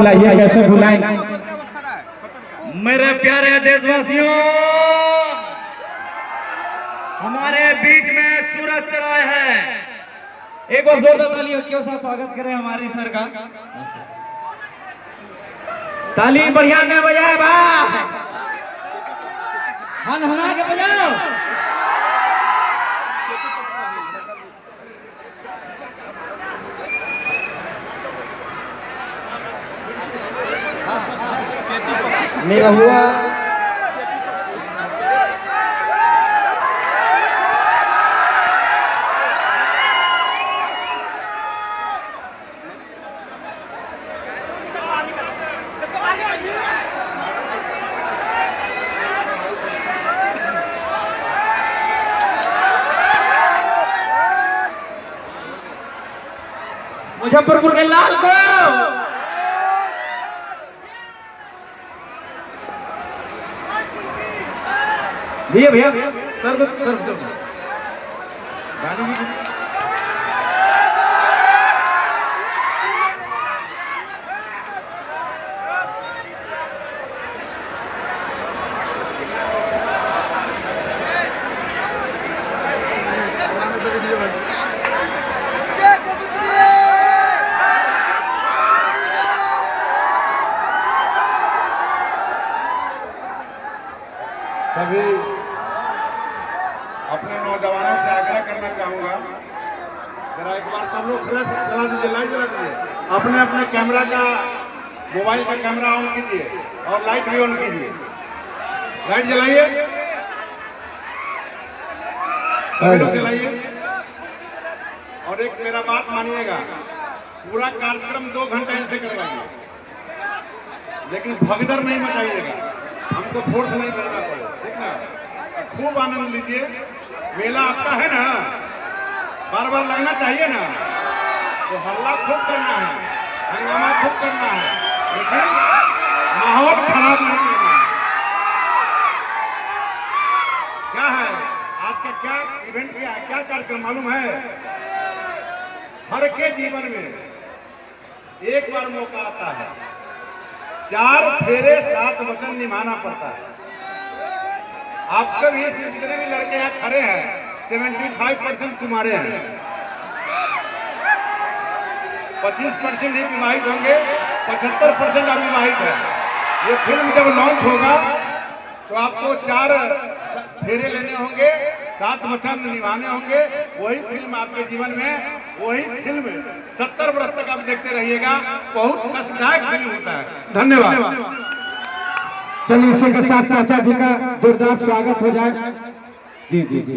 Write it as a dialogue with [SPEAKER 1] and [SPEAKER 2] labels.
[SPEAKER 1] ये कैसे भुलाएं।
[SPEAKER 2] मेरे प्यारे देशवासियों, हमारे बीच में सूरज चराय है। एक बार जोरदार तालियों के साथ स्वागत करें हमारे सर का। ताली बढ़िया में बजाए बा, हन के बजाओ। मेरा हुआ मुजफ्फरपुर के लाल को भैया भैया सर
[SPEAKER 3] सभी अपने नौजवानों से आग्रह करना चाहूंगा, जरा एक बार सब लोग फ्लैश जला दीजिए, लाइट जला दीजिए, अपने अपने कैमरा का, मोबाइल का कैमरा ऑन कीजिए और लाइट भी ऑन कीजिए। लाइट जलाइए, सभी लोग जलाइए। और एक मेरा बात मानिएगा, पूरा कार्यक्रम 2 घंटे इनसे करवाइए, लेकिन भगदड़ नहीं मचाइएगा, हमको फोर्स नहीं करना पड़े, ठीक ना। खूब आनंद लीजिए, मेला आपका है ना, बार बार लगना चाहिए ना, तो हल्ला खूब करना है, हंगामा खूब करना है, लेकिन माहौल खराब नहीं करना है। क्या है आज का, क्या इवेंट, क्या है, क्या कार्यक्रम मालूम है? हर के जीवन में एक बार मौका आता है, 4 फेरे 7 वचन निभाना पड़ता है। आपके भी इसमें जितने भी लड़के यहाँ खड़े हैं 75% कुमारे हैं, 25% ही विवाहित होंगे, 75% अविवाहित है। ये फिल्म जब लॉन्च होगा तो आपको 4 फेरे लेने होंगे, 7 वचन निभाने होंगे, वही फिल्म आपके जीवन में, वही फिल्म 70 वर्ष तक आप देखते रहिएगा। बहुत कष्टदायक फिल्म होता है। धन्यवाद।
[SPEAKER 1] चलिए इसी के साथ चाचा जी का जोरदार स्वागत हो जाए। जी जी जी।